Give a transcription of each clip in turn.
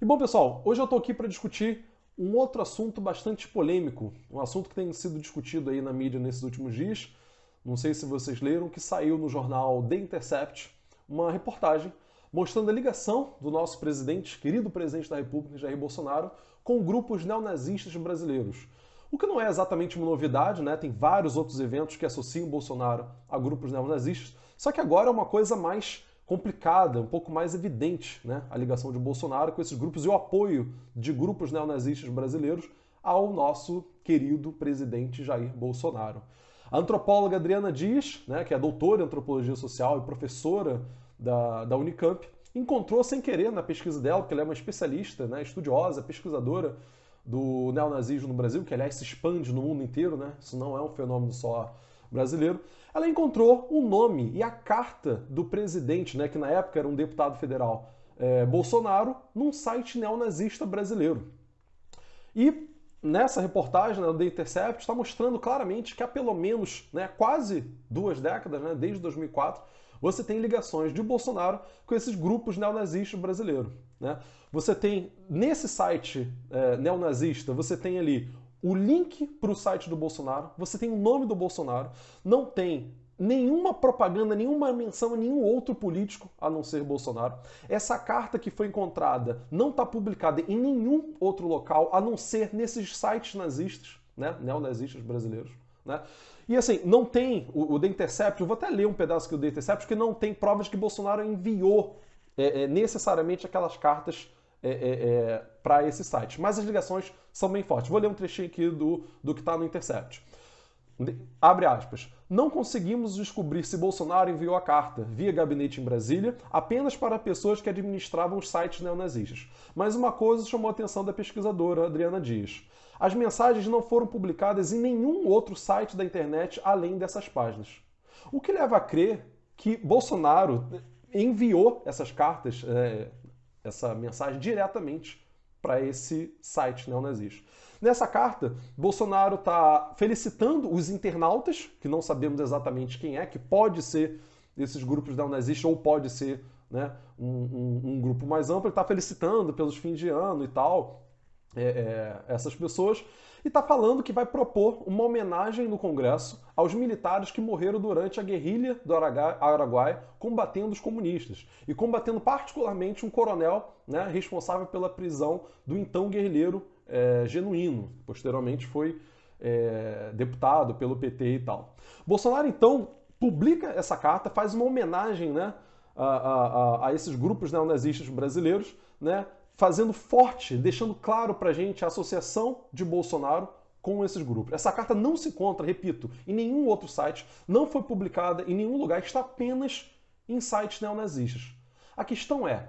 E bom, pessoal, hoje eu estou aqui para discutir um outro assunto bastante polêmico, um assunto que tem sido discutido aí na mídia nesses últimos dias. Não sei se vocês leram, que saiu no jornal The Intercept uma reportagem mostrando a ligação do nosso presidente, querido presidente da República, Jair Bolsonaro, com grupos neonazistas brasileiros. O que não é exatamente uma novidade, né? Tem vários outros eventos que associam Bolsonaro a grupos neonazistas, só que agora é uma coisa mais complicada, um pouco mais evidente, né? A ligação de Bolsonaro com esses grupos e o apoio de grupos neonazistas brasileiros ao nosso querido presidente Jair Bolsonaro. A antropóloga Adriana Dias, né, que é doutora em antropologia social e professora da Unicamp, encontrou sem querer na pesquisa dela, porque ela é uma especialista, né, estudiosa, pesquisadora do neonazismo no Brasil, que aliás se expande no mundo inteiro, né? Isso não é um fenômeno só brasileiro. Ela encontrou o nome e a carta do presidente, né, que na época era um deputado federal, Bolsonaro, num site neonazista brasileiro. E nessa reportagem, né, do The Intercept, está mostrando claramente que há pelo menos, né, quase 2 décadas, né, desde 2004, você tem ligações de Bolsonaro com esses grupos neonazistas brasileiros. Né? Você tem, nesse site neonazista, você tem ali o link para o site do Bolsonaro, você tem o nome do Bolsonaro, não tem nenhuma propaganda, nenhuma menção a nenhum outro político a não ser Bolsonaro. Essa carta que foi encontrada não está publicada em nenhum outro local a não ser nesses sites nazistas, né, neonazistas brasileiros. Né? E assim, não tem o The Intercept, eu vou até ler um pedaço aqui do The Intercept, que não tem provas que Bolsonaro enviou necessariamente aquelas cartas para esse site. Mas as ligações são bem fortes. Vou ler um trechinho aqui do que está no Intercept. Abre aspas. Não conseguimos descobrir se Bolsonaro enviou a carta via gabinete em Brasília apenas para pessoas que administravam os sites neonazistas. Mas uma coisa chamou a atenção da pesquisadora Adriana Dias. As mensagens não foram publicadas em nenhum outro site da internet além dessas páginas. O que leva a crer que Bolsonaro enviou essas cartas, essa mensagem diretamente para esse site neonazista. Nessa carta, Bolsonaro está felicitando os internautas, que não sabemos exatamente quem é, que pode ser esses grupos neonazistas ou pode ser, né, um grupo mais amplo. Ele está felicitando pelos fins de ano e tal, essas pessoas, e está falando que vai propor uma homenagem no Congresso aos militares que morreram durante a guerrilha do Araguaia combatendo os comunistas e combatendo particularmente um coronel, né, responsável pela prisão do então guerrilheiro Genuíno, posteriormente foi deputado pelo PT e tal. Bolsonaro então publica essa carta, faz uma homenagem, né, a esses grupos neonazistas brasileiros, né, fazendo forte, deixando claro pra gente a associação de Bolsonaro com esses grupos. Essa carta não se encontra, repito, em nenhum outro site, não foi publicada em nenhum lugar, está apenas em sites neonazistas. A questão é,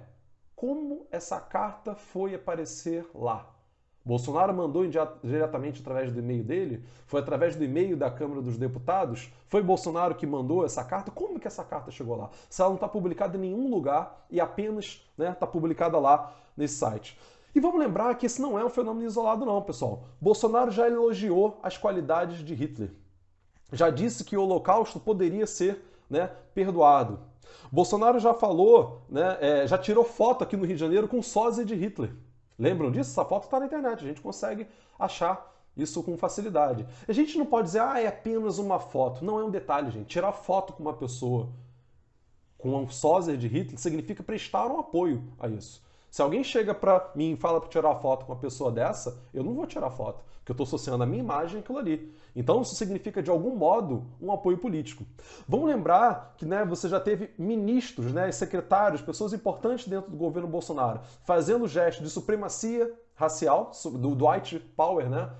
como essa carta foi aparecer lá? Bolsonaro mandou diretamente através do e-mail dele? Foi através do e-mail da Câmara dos Deputados? Foi Bolsonaro que mandou essa carta? Como que essa carta chegou lá? Se ela não está publicada em nenhum lugar e apenas está publicada lá nesse site. E vamos lembrar que esse não é um fenômeno isolado não, pessoal. Bolsonaro já elogiou as qualidades de Hitler. Já disse que o Holocausto poderia ser, né, perdoado. Bolsonaro já falou, né, já tirou foto aqui no Rio de Janeiro com sósia de Hitler. Lembram disso? Essa foto está na internet, a gente consegue achar isso com facilidade. A gente não pode dizer, é apenas uma foto. Não é um detalhe, gente. Tirar foto com uma pessoa com um sósia de Hitler significa prestar um apoio a isso. Se alguém chega para mim e fala para tirar foto com uma pessoa dessa, eu não vou tirar foto, porque eu estou associando a minha imagem àquilo ali. Então isso significa, de algum modo, um apoio político. Vamos lembrar que, né, você já teve ministros, né, secretários, pessoas importantes dentro do governo Bolsonaro, fazendo gestos de supremacia racial, do white power, né,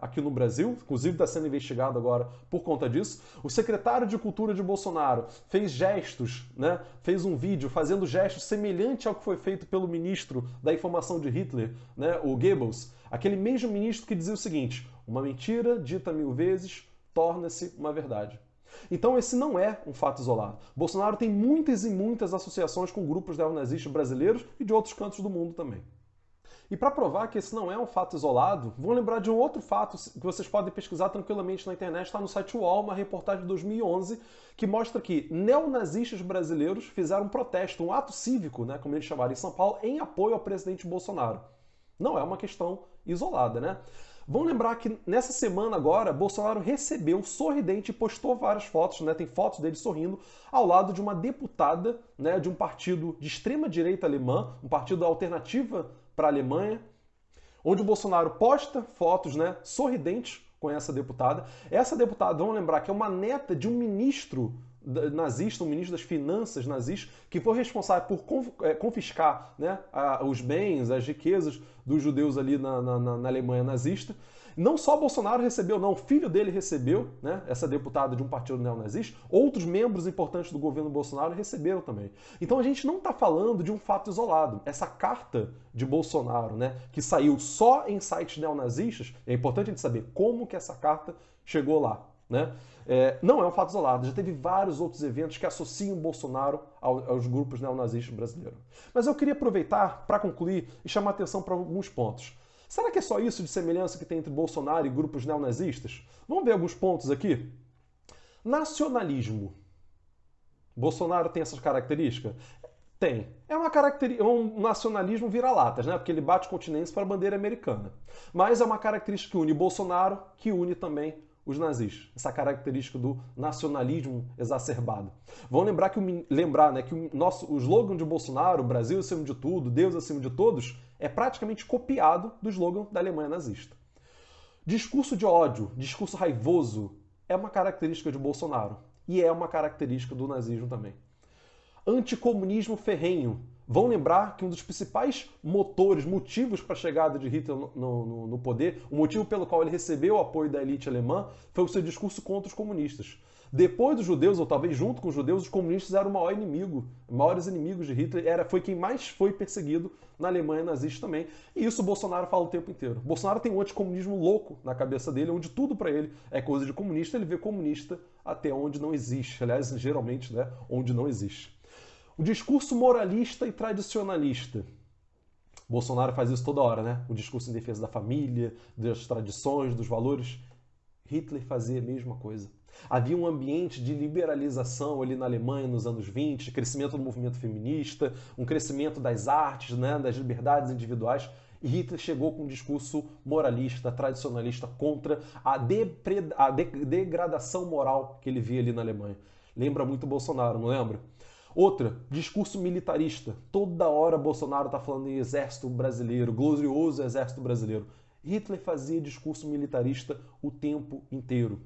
aqui no Brasil, inclusive está sendo investigado agora por conta disso. O secretário de Cultura de Bolsonaro fez gestos, né, fez um vídeo fazendo gestos semelhante ao que foi feito pelo ministro da informação de Hitler, né, o Goebbels, aquele mesmo ministro que dizia o seguinte: uma mentira dita 1000 vezes torna-se uma verdade. Então esse não é um fato isolado. Bolsonaro tem muitas e muitas associações com grupos neonazistas brasileiros e de outros cantos do mundo também. E para provar que esse não é um fato isolado, vou lembrar de um outro fato que vocês podem pesquisar tranquilamente na internet, está no site UOL, uma reportagem de 2011, que mostra que neonazistas brasileiros fizeram um protesto, um ato cívico, né, como eles chamaram em São Paulo, em apoio ao presidente Bolsonaro. Não é uma questão isolada, né? Vamos lembrar que nessa semana agora, Bolsonaro recebeu sorridente e postou várias fotos, né? Tem fotos dele sorrindo ao lado de uma deputada, né, de um partido de extrema-direita alemã, um partido alternativa para a Alemanha, onde o Bolsonaro posta fotos, né, sorridentes com essa deputada. Essa deputada, vamos lembrar, que é uma neta de um ministro nazista, um ministro das finanças nazista, que foi responsável por confiscar, né, os bens, as riquezas dos judeus ali na Alemanha nazista. Não só Bolsonaro recebeu, não, o filho dele recebeu, né, essa deputada de um partido neonazista, outros membros importantes do governo Bolsonaro receberam também. Então a gente não está falando de um fato isolado. Essa carta de Bolsonaro, né, que saiu só em sites neonazistas, é importante a gente saber como que essa carta chegou lá. Né? Não é um fato isolado, já teve vários outros eventos que associam Bolsonaro aos grupos neonazistas brasileiros. Mas eu queria aproveitar para concluir e chamar atenção para alguns pontos. Será que é só isso de semelhança que tem entre Bolsonaro e grupos neonazistas? Vamos ver alguns pontos aqui? Nacionalismo. Bolsonaro tem essas características? Tem. É um nacionalismo vira-latas, né? Porque ele bate continência para a bandeira americana. Mas é uma característica que une Bolsonaro, que une também os nazistas. Essa característica do nacionalismo exacerbado. Vamos lembrar que o slogan de Bolsonaro, Brasil acima de tudo, Deus acima de todos, é praticamente copiado do slogan da Alemanha nazista. Discurso de ódio, discurso raivoso, é uma característica de Bolsonaro. E é uma característica do nazismo também. Anticomunismo ferrenho. Vão lembrar que um dos principais motivos para a chegada de Hitler no poder, o motivo pelo qual ele recebeu o apoio da elite alemã, foi o seu discurso contra os comunistas. Depois dos judeus, ou talvez junto com os judeus, os comunistas eram o maior inimigo, os maiores inimigos de Hitler, foi quem mais foi perseguido na Alemanha nazista também. E isso o Bolsonaro fala o tempo inteiro. Bolsonaro tem um anticomunismo louco na cabeça dele, onde tudo para ele é coisa de comunista, ele vê comunista até onde não existe. Aliás, geralmente, né, onde não existe. O discurso moralista e tradicionalista. Bolsonaro faz isso toda hora, né? O discurso em defesa da família, das tradições, dos valores. Hitler fazia a mesma coisa. Havia um ambiente de liberalização ali na Alemanha nos anos 20, crescimento do movimento feminista, um crescimento das artes, né, das liberdades individuais. E Hitler chegou com um discurso moralista, tradicionalista, contra a degradação moral que ele via ali na Alemanha. Lembra muito Bolsonaro, não lembra? Outra, discurso militarista. Toda hora Bolsonaro está falando em exército brasileiro, glorioso exército brasileiro. Hitler fazia discurso militarista o tempo inteiro.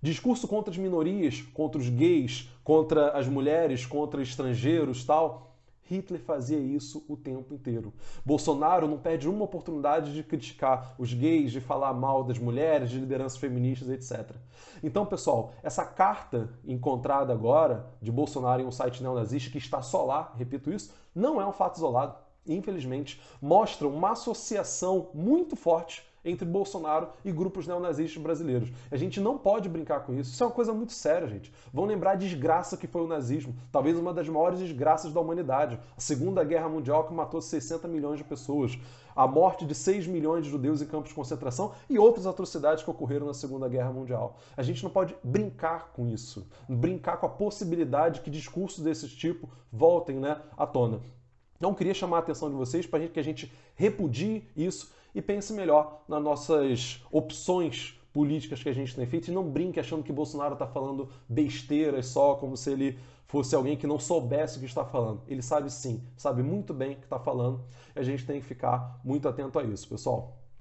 Discurso contra as minorias, contra os gays, contra as mulheres, contra estrangeiros, tal. Hitler fazia isso o tempo inteiro. Bolsonaro não perde uma oportunidade de criticar os gays, de falar mal das mulheres, de lideranças feministas, etc. Então, pessoal, essa carta encontrada agora de Bolsonaro em um site neonazista, que está só lá, repito isso, não é um fato isolado. Infelizmente, mostra uma associação muito forte entre Bolsonaro e grupos neonazistas brasileiros. A gente não pode brincar com isso. Isso é uma coisa muito séria, gente. Vão lembrar a desgraça que foi o nazismo. Talvez uma das maiores desgraças da humanidade. A Segunda Guerra Mundial, que matou 60 milhões de pessoas. A morte de 6 milhões de judeus em campos de concentração e outras atrocidades que ocorreram na Segunda Guerra Mundial. A gente não pode brincar com isso. Brincar com a possibilidade que discursos desse tipo voltem, né, à tona. Então, queria chamar a atenção de vocês para que a gente repudie isso e pense melhor nas nossas opções políticas que a gente tem feito e não brinque achando que Bolsonaro está falando besteiras só, como se ele fosse alguém que não soubesse o que está falando. Ele sabe sim, sabe muito bem o que está falando e a gente tem que ficar muito atento a isso, pessoal.